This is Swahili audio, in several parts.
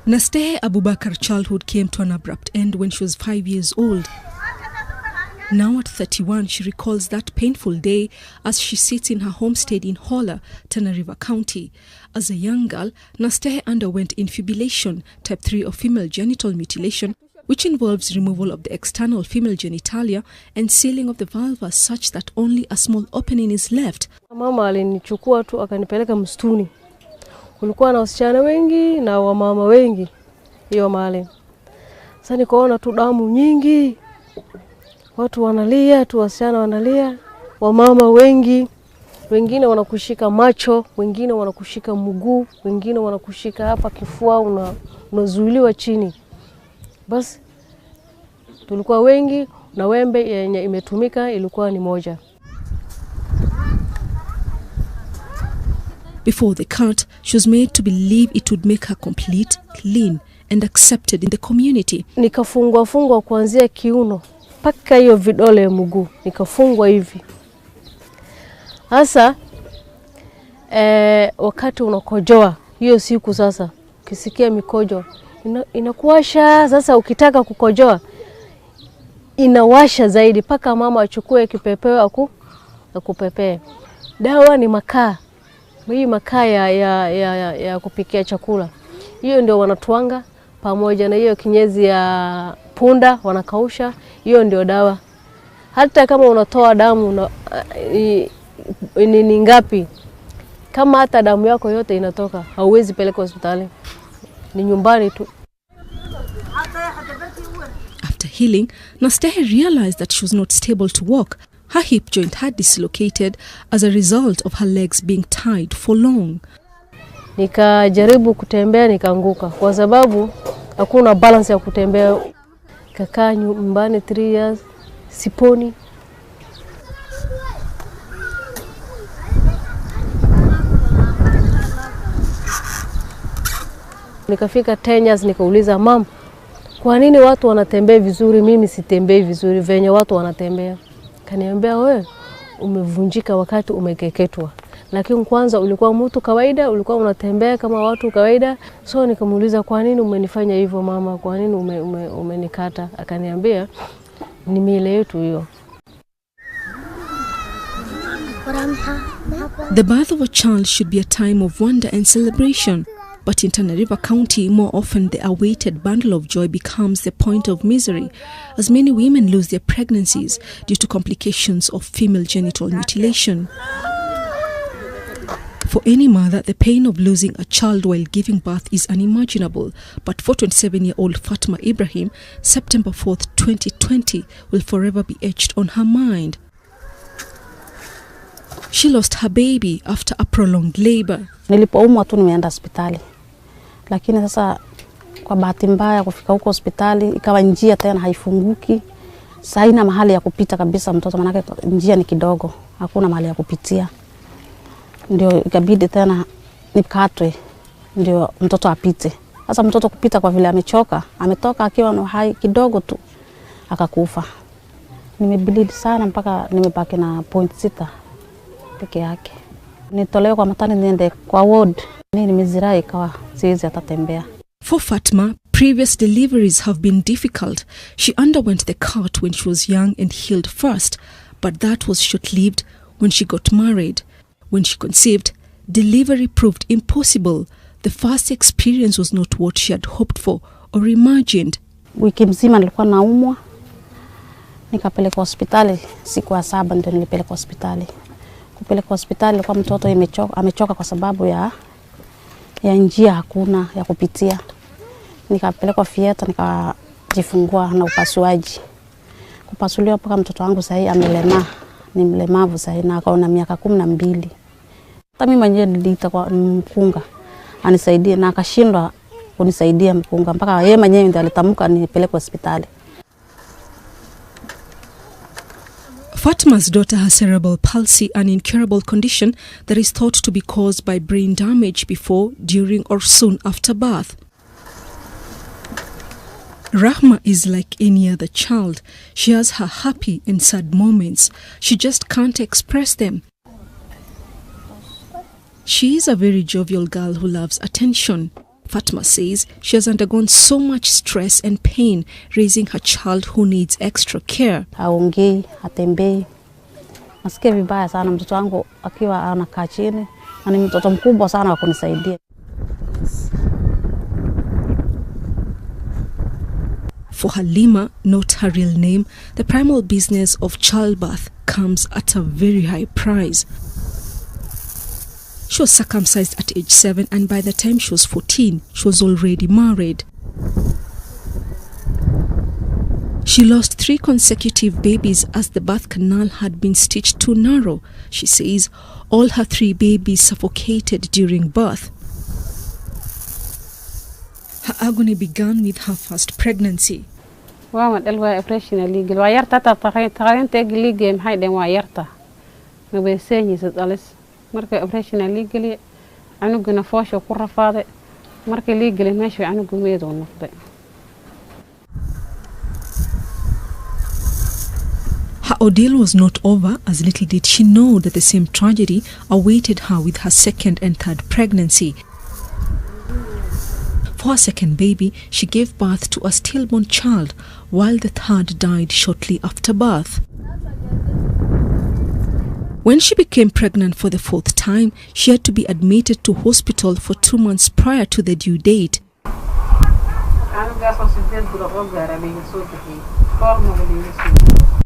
Nastehe Abubakar's childhood came to an abrupt end when she was 5 years old. Now at 31, she recalls that painful day as she sits in her homestead in Hola, Tana River County. As a young girl, Nastehe underwent infibulation, type 3 of female genital mutilation, which involves removal of the external female genitalia and sealing of the vulva such that only a small opening is left. Mama alinichukua tu akanipeleka msituni. Kulikuwa na wasichana wengi na wamama wengi hiyo mahali. Sasa nikaona tu damu nyingi. Watu wanalia, tu wasichana wanalia, wamama wengi. Wengine wanakushika macho, wengine wanakushika mguu, wengine wanakushika hapa kifua, unazuiliwa chini. Basi tulikuwa wengi na wembe yenye imetumika ilikuwa ni moja. Before the cut, she was made to believe it would make her complete, clean and accepted in the community. Nikafungwa kuanzia kiuno mpaka hiyo vidole ya mguu, nikafungwa hivi. Sasa wakati unakojoa hiyo siku sasa, ukisikia mikojo inakuwasha. Sasa ukitaka kukojoa inawasha zaidi paka mama achukue kipepeo akupepee. Dawa ni makaa. Hii makaa ya kupikia chakula. Hiyo ndio wanatuanga pamoja na hiyo kinyezi ya punda wanakausha. Hiyo ndio dawa. Hata kama unatoa damu ni ngapi, kama hata damu yako yote inatoka, hauwezi peleka hospitali. Ni nyumbani tu. After healing, Nastehe realized that she was not stable to walk. Her hip joint had dislocated as a result of her legs being tied for long. Nikajaribu kutembea nikaanguka kwa sababu hakuna balance ya kutembea. Kakaa nyumbani 3 years, siponi. Nikafika 10 years nikauliza mama, kwa nini watu wanatembea vizuri mimi sitembei vizuri venye watu wanatembea? Kaniambia wewe umevunjika wakati umekeketwa. Lakini kwanza ulikuwa mtu kawaida, ulikuwa unatembea kama watu kawaida. So nikamuuliza kwa nini umenifanya hivyo mama? Kwa nini umenikata? Akaniambia ni mila yetu hiyo. The birth of a child should be a time of wonder and celebration. But in Tana River County, more often the awaited bundle of joy becomes the point of misery, as many women lose their pregnancies due to complications of female genital mutilation. For any mother, the pain of losing a child while giving birth is unimaginable. But for 27-year-old Fatma Ibrahim, September 4th, 2020 will forever be etched on her mind. She lost her baby after a prolonged labor. Nilipoumwa tu nimeenda hospitali. Lakini sasa kwa bahati mbaya kufika huko hospitali ikawa njia tena haifunguki. Sasa haina mahali ya kupita kabisa mtoto, manake njia ni kidogo, hakuna mahali ya kupitia. Ndio ikabidi tena nikatwe ndio mtoto apite. Sasa mtoto kupita kwa vile amechoka, ametoka akiwa na hai kidogo tu akakufa. Nimebleed sana mpaka nimebaki na 0.6 peke yake. Nitolewa kwa matani niende kwa ward. Nimezirai ikawa siwezi atatembea. For Fatma, previous deliveries have been difficult. She underwent the cut when she was young and healed first, but that was short-lived when she got married. When she conceived, delivery proved impossible. The first experience was not what she had hoped for or imagined. Wiki mzima nilikuwa naumwa. Nikapelekwa hospitali siku ya 7 ndio nilipelekwa hospitali. Kupelekwa hospitali kwa mtoto amechoka kwa sababu ya njia hakuna ya kupitia. Nikapelekwa fieta nikajifungua na upasuaji. Kupasuliwa mpaka mtoto wangu sasa amelemaa. Ni mlemavu sasa na akaona miaka 12. Hata mimi mwenyewe niliita kwa mkunga anisaidie na akashindwa kunisaidia mkunga mpaka yeye mwenyewe ndiye alitamka nipelekwe hospitali. Fatma's daughter has cerebral palsy, an incurable condition that is thought to be caused by brain damage before, during or soon after birth. Rahma is like any other child. She has her happy and sad moments. She just can't express them. She is a very jovial girl who loves attention. Fatma says she has undergone so much stress and pain raising her child who needs extra care. Haongei, hatembei. Nasikia vibaya sana, mtoto wangu akiwa anakaa chini, na ni mtoto mkubwa sana wa kunisaidia. For Halima, not her real name, the primal business of childbirth comes at a very high price. She was circumcised at age 7, and by the time she was 14, she was already married. She lost 3 consecutive babies as the birth canal had been stitched too narrow. She says all her 3 babies suffocated during birth. Her agony began with her first pregnancy. marka operation legally anuguna foosho ku rafaaday marka legally meesha anugu meedo noqday. Her ordeal was not over, as little did she know that the same tragedy awaited her with her second and third pregnancy. For her second baby, she gave birth to a stillborn child, while the third died shortly after birth. When she became pregnant for the 4th time, she had to be admitted to hospital for 2 months prior to the due date.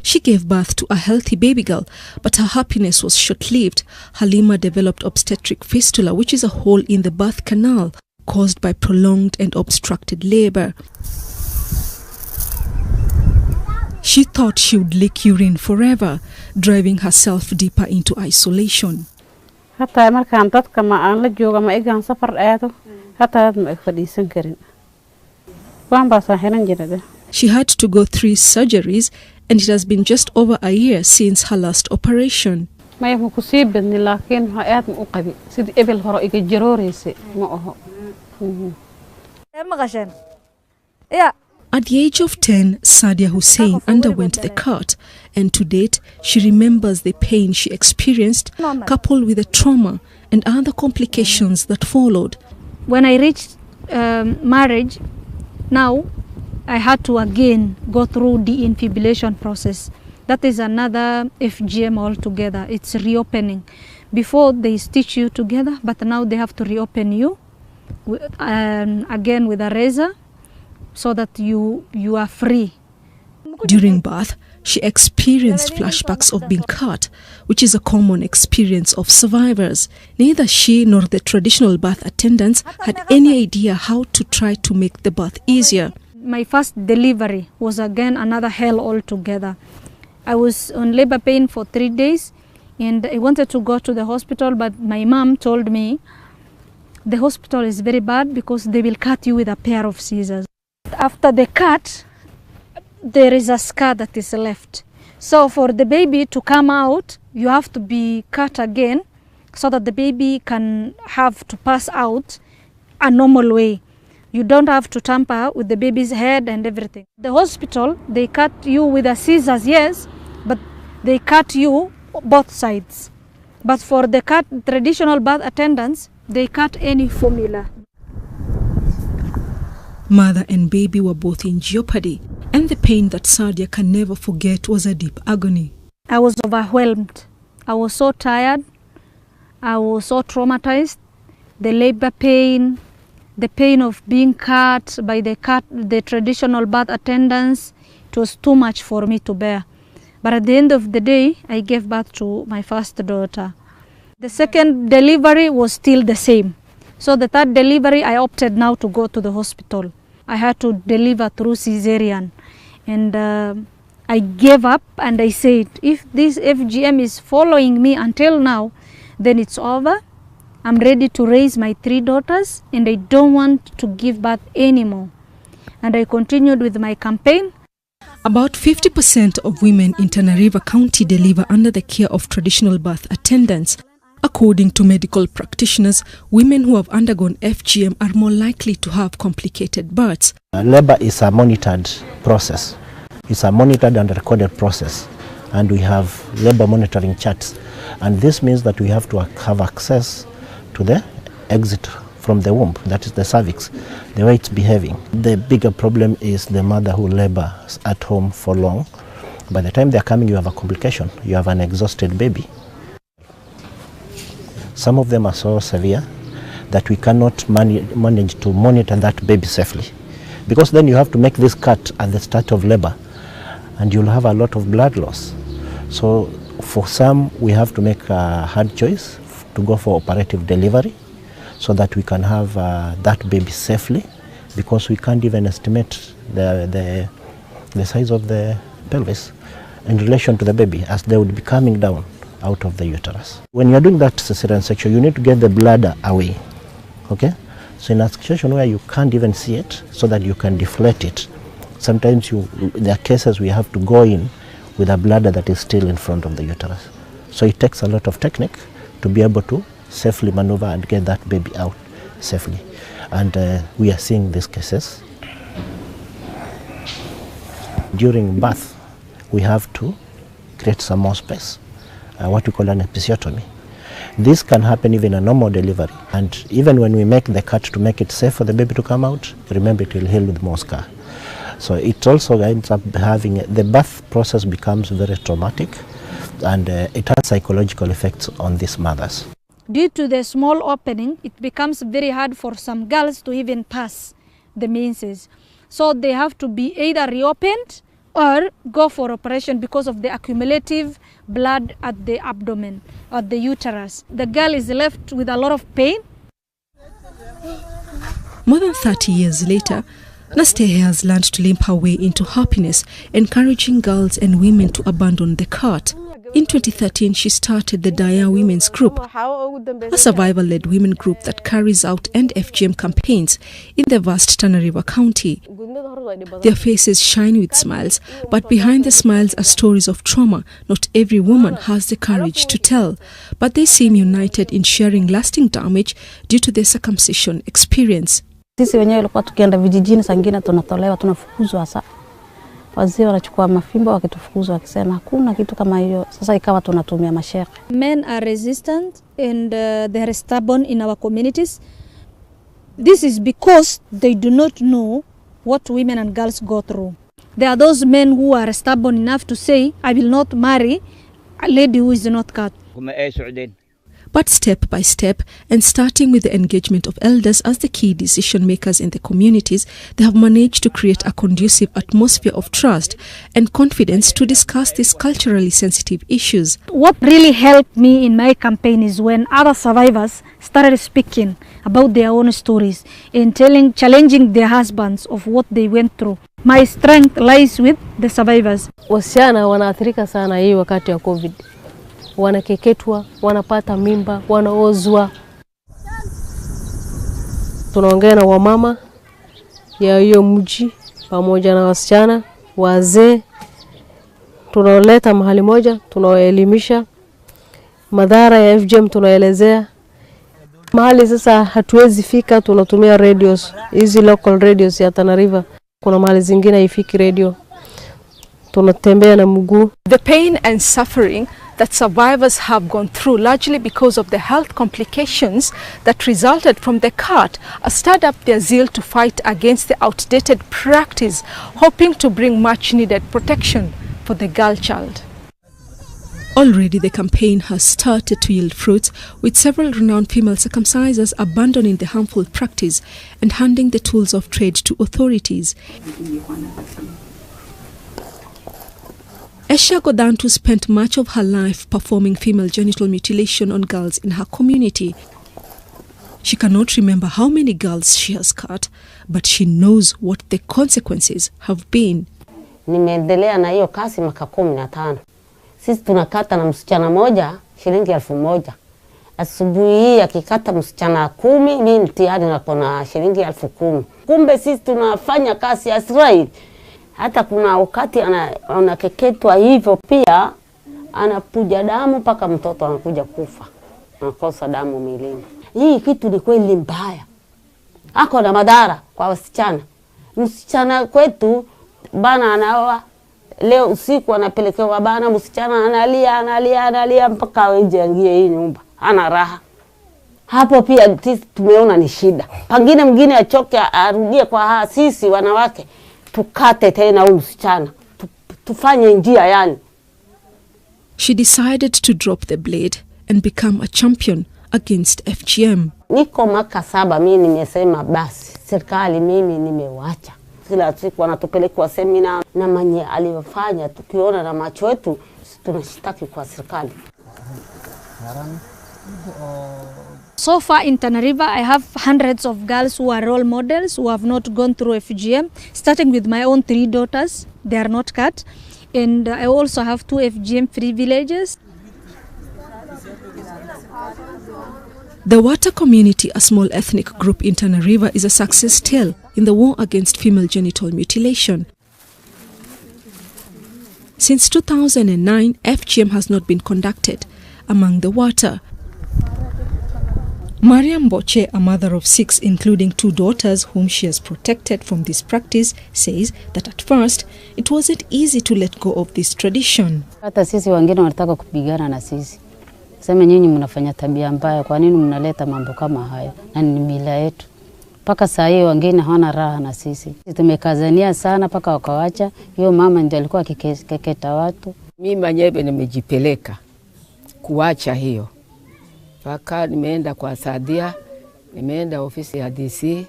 She gave birth to a healthy baby girl, but her happiness was short-lived. Halima developed obstetric fistula, which is a hole in the birth canal caused by prolonged and obstructed labor. She thought she would lick urine forever, driving herself deeper into isolation. She had to go 3 surgeries, and it has been just over a year since her last operation. At the age of 10, Sadia Hussein underwent the cut, and to date, she remembers the pain she experienced, coupled with the trauma and other complications that followed. When I reached marriage, now I had to again go through the infibulation process. That is another FGM altogether. It's reopening. Before they stitch you together, but now they have to reopen you again with a razor, so that you are free. During birth, she experienced flashbacks of being cut, which is a common experience of survivors. Neither she nor the traditional birth attendants had any idea how to try to make the birth easier. My first delivery was again another hell altogether. I was on labor pain for 3 days, and I wanted to go to the hospital, but my mom told me the hospital is very bad because they will cut you with a pair of scissors. After the cut, there is a scar that is left. So for the baby to come out, you have to be cut again so that the baby can have to pass out a normal way. You don't have to tamper with the baby's head and everything. The hospital, they cut you with a scissors, yes, but they cut you both sides. But for the traditional birth attendants, they cut any formula. Mother and baby were both in jeopardy, and the pain that Sadia can never forget was a deep agony. I was overwhelmed. I was so tired. I was so traumatized. The labor pain, the pain of being cut by the traditional birth attendants, it was too much for me to bear. But at the end of the day, I gave birth to my first daughter. The second delivery was still the same. So the third delivery, I opted now to go to the hospital. I had to deliver through cesarean. And I gave up and I said, if this FGM is following me until now, then it's over. I'm ready to raise my 3 daughters and I don't want to give birth anymore. And I continued with my campaign. About 50% of women in Tana River County deliver under the care of traditional birth attendants. According to medical practitioners, women who have undergone FGM are more likely to have complicated births. Labor is a monitored process. It's a monitored and recorded process. And we have labor monitoring charts. And this means that we have to have access to the exit from the womb, that is the cervix, the way it's behaving. The bigger problem is the mother who labors at home for long. By the time they're coming, you have a complication. You have an exhausted baby. Some of them are so severe that we cannot manage to monitor that baby safely. Because then you have to make this cut at the start of labor, and you'll have a lot of blood loss. So for some, we have to make a hard choice to go for operative delivery so that we can have that baby safely, because we can't even estimate the size of the pelvis in relation to the baby, as they would be coming down out of the uterus. When you're doing that cesarean section, you need to get the bladder away, okay? So in a situation where you can't even see it, so that you can deflate it, sometimes there are cases we have to go in with a bladder that is still in front of the uterus. So it takes a lot of technique to be able to safely maneuver and get that baby out safely. And we are seeing these cases. During birth, we have to create some more space, what we call an episiotomy. This can happen even in a normal delivery, and even when we make the cut to make it safe for the baby to come out, remember it will heal with more scar. So it also ends up having, the birth process becomes very traumatic, and it has psychological effects on these mothers. Due to the small opening, it becomes very hard for some girls to even pass the menses. So they have to be either reopened or go for operation because of the accumulative blood at the abdomen, at the uterus. The girl is left with a lot of pain. More than 30 years later, Nastehe has learned to limp her way into happiness, encouraging girls and women to abandon the cart. In 2013, she started the Daya Women's Group, a survival-led women group that carries out End FGM campaigns in the vast Tana River County. Their faces shine with smiles, but behind the smiles are stories of trauma not every woman has the courage to tell. But they seem united in sharing lasting damage due to their circumcision experience. Sisi wenyewe ilikuwa tukienda vijijini sangine tunatolewa, tunafukuzwa sasa. Wazee wanachukua mafimbo wakitufukuza wakisema hakuna kitu kama hiyo. Sasa ikawa tunatumia mashaka. Men are resistant and they are stubborn in our communities. This is because they do not know what women and girls go through. There are those men who are stubborn enough to say, I will not marry a lady who is not cut. But step by step, and starting with the engagement of elders as the key decision makers in the communities, they have managed to create a conducive atmosphere of trust and confidence to discuss these culturally sensitive issues. What really helped me in my campaign is when other survivors started speaking about their own stories and challenging their husbands of what they went through. My strength lies with the survivors. Wasichana wanaathirika sana hii wakati wa COVID. Wanakeketwa, wanapata mimba, wanaozwa. Tunaongea na wamama ya hiyo mji pamoja na wasichana, wazee. Tunawaleta mahali moja, tunawaelimisha. Madhara ya FGM tunaelezea. Mahali sasa hatuwezi fika, tunatumia radios, hizi local radios ya Tana River. Kuna mahali zingine haifiki radio. Tunatembea na mguu. The pain and suffering that survivors have gone through, largely because of the health complications that resulted from the cart, stirred up their zeal to fight against the outdated practice, hoping to bring much needed protection for the girl child. Already the campaign has started to yield fruits, with several renowned female circumcisers abandoning the harmful practice and handing the tools of trade to authorities. Esha Godantu spent much of her life performing female genital mutilation on girls in her community. She cannot remember how many girls she has cut, but she knows what the consequences have been. Nimeendelea na hiyo kazi miaka 15. Sisi tunakata na msichana moja shilingi 1000. Asubuhi hii akikata msichana 10, mimi tayari nako na shilingi 10,000. Kumbe sisi tunafanya kazi ya Israeli. Hata kuna wakati anakeketwa hivyo pia, anapuja damu mpaka mtoto anakuja kufa. Anakosa damu mwilini. Hii kitu ni kweli mbaya. Hako na madhara kwa wasichana. Msichana kwetu bana anaoa, leo usiku anapelekewa bana, msichana analia mpaka nje aingie hii nyumba. Hana raha. Hapo pia tumeona ni shida. Pengine mwingine achoke arudie kwa sisi wanawake. Tukate tena huyu msichana. Tufanye njia yani. She decided to drop the blade and become a champion against FGM. Niko mwaka 7 mimi nimesema basi serikali mimi nimewacha. Kila siku wanatupeleka kwa semina na manye aliyofanya tukiona na macho yetu tunashtaki kwa serikali. So far in Tana River, I have hundreds of girls who are role models who have not gone through FGM, starting with my own 3 daughters. They are not cut. And I also have 2 FGM-free villages. The Wata community, a small ethnic group in Tana River, is a success tale in the war against female genital mutilation. Since 2009, FGM has not been conducted among the Wata. Mariam Boche, a mother of 6, including 2 daughters whom she has protected from this practice, says that at first it wasn't easy to let go of this tradition. Hata sisi wengine wanataka kupigana na sisi. Sema nyinyi mnafanya tabia mbaya, kwa nini mnaleta mambo kama haya? Na ni mila yetu. Paka saa hiyo wengine hawana raha na sisi. Tumekazania sana paka wakawacha. Hiyo mama ndiye alikuwa akikeketa watu. Mimi mwenyewe nimejipeleka kuacha hiyo. Paka nimeenda kwa Sadia, nimeenda ofisi ya DC,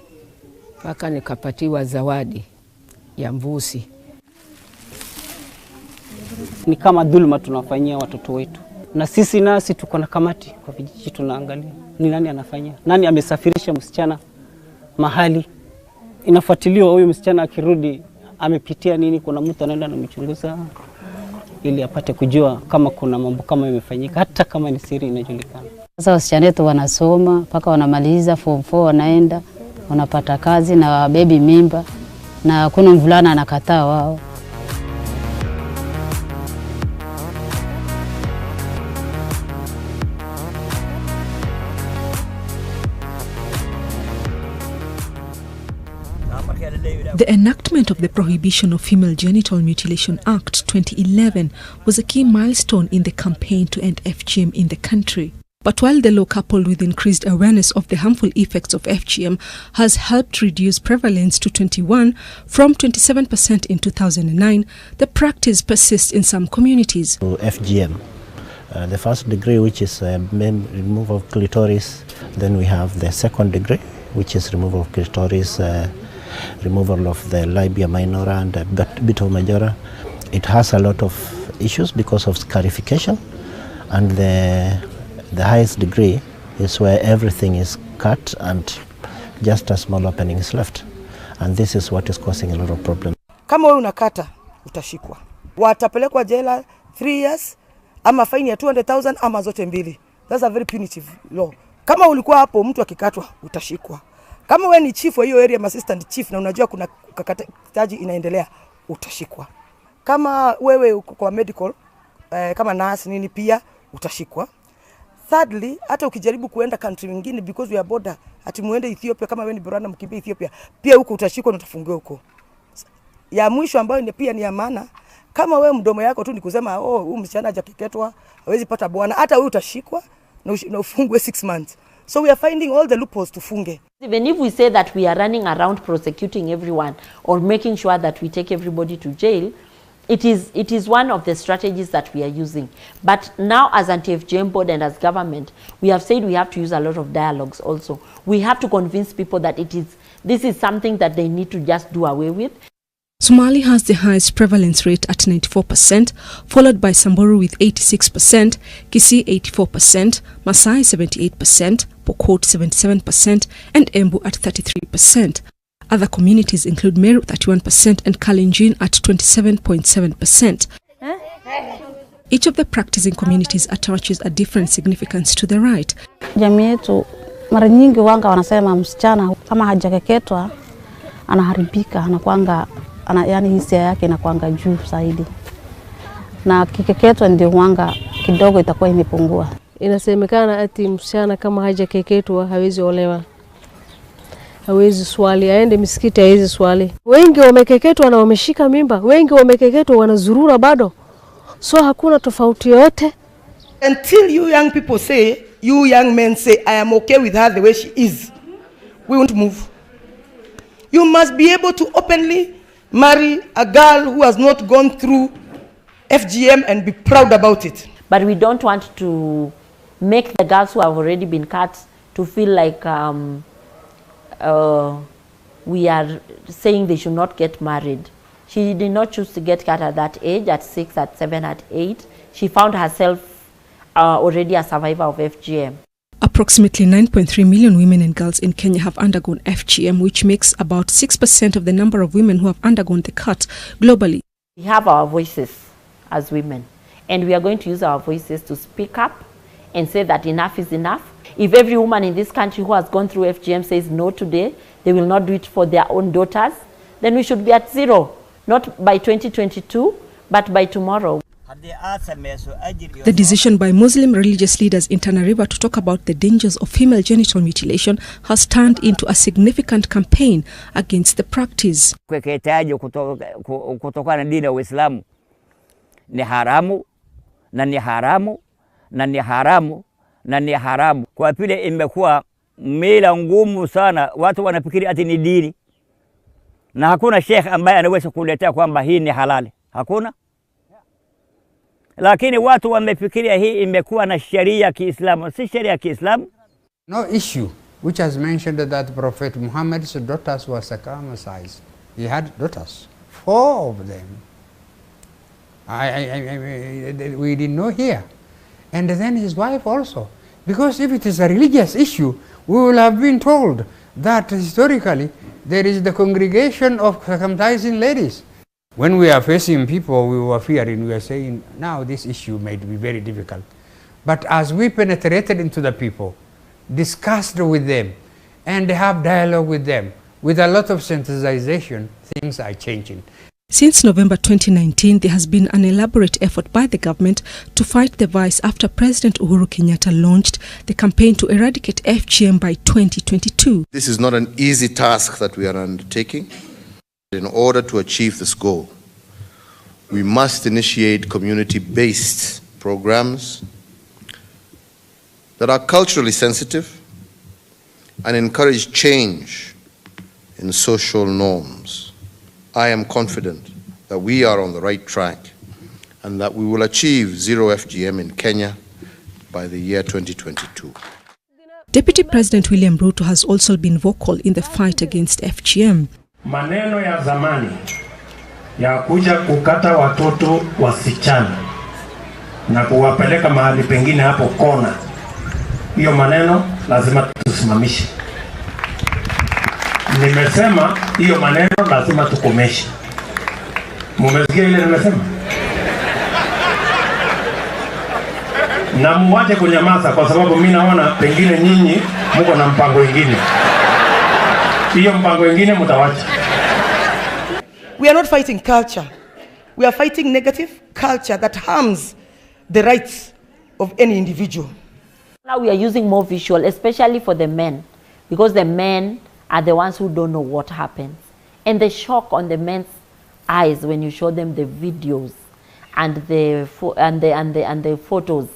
paka nikapatiwa zawadi ya mbuzi. Ni kama dhulma tunafanyia watoto wetu. Na sisi nasi tuko na kamati kwa vijiji tunaangalia. Ni nani anafanyia? Nani amesafirisha msichana mahali? Inafuatiliwa huyu msichana akirudi amepitia nini, kuna mtu anaenda na mchunguza ili apate kujua kama kuna mambo kama imefanyika, hata kama ni siri inajulikana. Sasa wasichana wetu wanasoma mpaka wanamaliza form 4 wanaenda wanapata kazi na baby mimba na kuna mvulana anakataa wao. The enactment of the Prohibition of Female Genital Mutilation Act 2011 was a key milestone in the campaign to end FGM in the country. But while the law, coupled with increased awareness of the harmful effects of FGM, has helped reduce prevalence to 21 from 27% in 2009, the practice persists in some communities. FGM, the first degree, which is removal of clitoris. Then we have the second degree, which is removal of clitoris, removal of the labia minora and the beta majora. It has a lot of issues because of scarification, and the highest degree is where everything is cut and just a small opening is left, and this is what is causing a lot of problems. Kama wewe unakata utashikwa, watapelekwa jela 3 years ama fine ya 200,000 ama zote mbili. That's a very punitive law. Kama ulikuwa hapo mtu akikatwa utashikwa. Kama wewe ni chief wa hiyo area, assistant chief, na unajua kuna ukakataji inaendelea, utashikwa. Kama wewe uko kwa medical kama nurse nini pia utashikwa. Thirdly, hata ukijaribu kuenda country nyingine because we are border, ati muende Ethiopia, kama wewe ni Burana mkimbia Ethiopia, pia huko utashikwa na utafungiwa huko. Ya mwisho ambayo ni pia ni ya maana, kama wewe mdomo yako tu ni kusema huyu msichana hajakeketwa, hawezi pata bwana, hata wewe utashikwa na ufungwe 6 months. So we are finding all the loopholes to funge. Even if we say that we are running around prosecuting everyone or making sure that we take everybody to jail, it is one of the strategies that we are using. But now as anti-FGM board and as government, we have said we have to use a lot of dialogues also. We have to convince people that this is something that they need to just do away with. Somali has the highest prevalence rate at 94%, followed by Samburu with 86%, Kisii 84%, Masai 78%, Pokot 77%, and Embu at 33%. Other communities include Meru 31% and Kalenjin at 27.7%. Each of the practicing communities attaches a different significance to the right. Jamii yetu mara nyingi wanga wanasema msichana kama hajakeketwa anaharibika, anakuanga yani hisia yake inakuanga juu zaidi. Na kikeketwa ndio wanga kidogo itakuwa imepungua. Inasemekana ati msichana kama hajakeketwa hawezi olewa. Hawezi swali, aende misikiti hawezi swali. Wengi wamekeketwa na wameshika mimba, wengi wamekeketwa wanazurura bado. So hakuna tofauti yote. Until you young people say you young men say, I am okay with her the way she is, we won't move. You must be able to openly marry a girl who has not gone through FGM and be proud about it. But we don't want to make the girls who have already been cut to feel like we are saying they should not get married. She did not choose to get cut at that age, at 6, at 7, at 8. She found herself already a survivor of FGM. Approximately 9.3 million women and girls in Kenya have undergone FGM, which makes about 6% of the number of women who have undergone the cut globally. We have our voices as women, and we are going to use our voices to speak up and say that enough is enough. If every woman in this country who has gone through FGM says no today, they will not do it for their own daughters, then we should be at zero, not by 2022, but by tomorrow. The decision by Muslim religious leaders in Tana River to talk about the dangers of female genital mutilation has turned into a significant campaign against the practice. Kutokana na dini ya Uislamu ni haramu na ni haramu na ni haramu na ni haramu. Kwa vile imekuwa mila ngumu sana, watu wanafikiri ati ni dini. Na hakuna sheikh ambaye anaweza kuletea kwamba hii ni halali. Hakuna. Lakini watu wamefikiria hii imekuwa na sheria ya Kiislamu. Si sheria ya Kiislamu. No issue which has mentioned that Prophet Muhammad's daughters were circumcised. He had daughters, 4 of them. We didn't know here. And then his wife also. Because if it is a religious issue, we will have been told that historically there is the congregation of circumcising ladies. When we are facing people, we were fearing, we are saying, now this issue may be very difficult. But as we penetrated into the people, discussed with them, and have dialogue with them, with a lot of sensitization, things are changing. Since November 2019, there has been an elaborate effort by the government to fight the vice after President Uhuru Kenyatta launched the campaign to eradicate FGM by 2022. This is not an easy task that we are undertaking. In order to achieve this goal, we must initiate community-based programs that are culturally sensitive and encourage change in social norms. I am confident that we are on the right track and that we will achieve zero FGM in Kenya by the year 2022. Deputy President William Ruto has also been vocal in the fight against FGM. Maneno ya zamani ya kuja kukata watoto wasichana na kuwapeleka mahali pengine hapo kona, hiyo maneno lazima tusimamishe. Nimesema hiyo maneno lazima tukomeshe. Mumesikia ile nimesema? Na muache kunyamaza kwa sababu mimi naona pengine nyinyi mko na mpango mwingine. Hiyo mpango mwingine mtawacha. We are not fighting culture. We are fighting negative culture that harms the rights of any individual. Now we are using more visual, especially for the men, because the men are the ones who don't know what happens. And the shock on the men's eyes when you show them the videos and the photos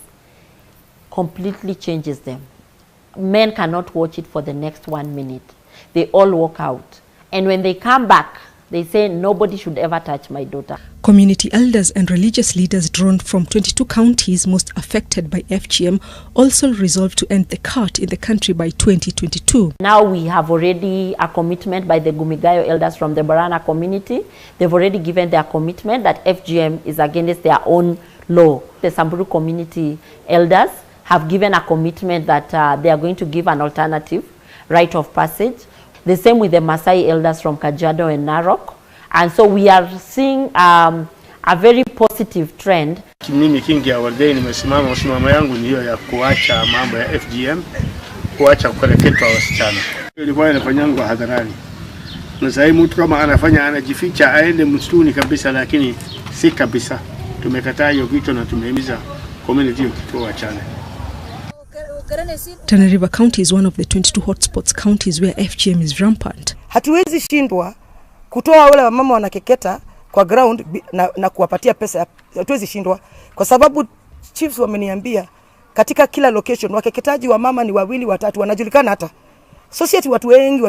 completely changes them. Men cannot watch it for the next 1 minute. They all walk out. And when they come back, they say nobody should ever touch my daughter. Community elders and religious leaders drawn from 22 counties most affected by FGM also resolved to end the cut in the country by 2022. Now we have already a commitment by the Gumigayo elders from the Barana community. They've already given their commitment that FGM is against their own law. The Samburu community elders have given a commitment that they are going to give an alternative rite of passage. The same with the Masai elders from Kajiado and Narok. And so we are seeing a very positive trend. Mimi kingi ya wardei nimesimama, msimamo yangu ni hiyo ya kuacha mambo ya FGM, kuacha kureketwa wasichana. Ilikuwa inafanyangwa hadharani. Na sasa mtu kama anafanya anajificha aende msituni kabisa, lakini si kabisa. Tumekataa hiyo kitu na tumehimiza community kitu wachane. Tana River County is one of the 22 hotspots counties where FGM is rampant. Hatuwezi shindwa kutoa wale wamama wanakeketa kwa ground na kuwapatia pesa. Hatuwezi shindwa kwa sababu chiefs wameniambia katika kila location. Wakeketaji wa mama ni 2 3 wanajulikana hata. Society watu wengi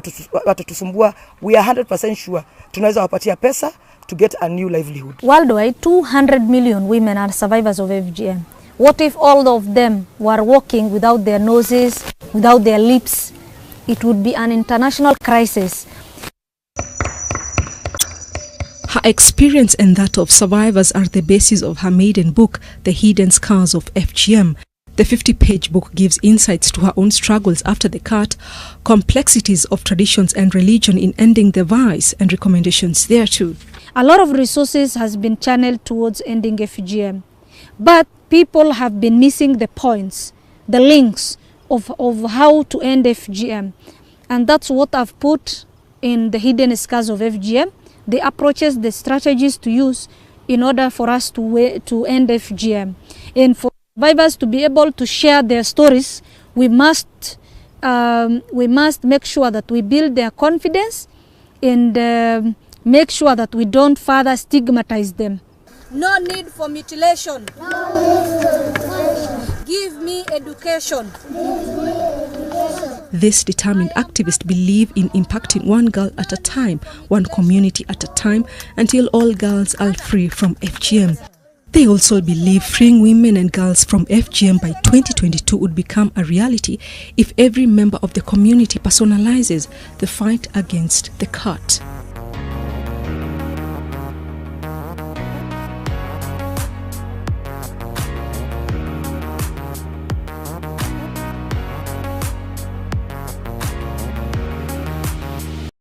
watatusumbua. We are 100% sure tunaweza wapatia pesa to get a new livelihood. Worldwide, 200 million women are survivors of FGM. What if all of them were walking without their noses, without their lips? It would be an international crisis. Her experience and that of survivors are the basis of her maiden book, The Hidden Scars of FGM. The 50-page book gives insights to her own struggles after the cut, complexities of traditions and religion in ending the vice, and recommendations thereto. A lot of resources has been channeled towards ending FGM, but people have been missing the points, the links of how to end FGM. And that's what I've put in The Hidden Scars of FGM, the approaches, the strategies to use in order for us to end FGM. And for survivors to be able to share their stories, we must make sure that we build their confidence and make sure that we don't further stigmatize them. No need for mutilation. Give me education. This determined activists believe in impacting one girl at a time, one community at a time, until all girls are free from FGM. They also believe freeing women and girls from FGM by 2022 would become a reality if every member of the community personalizes the fight against the cut.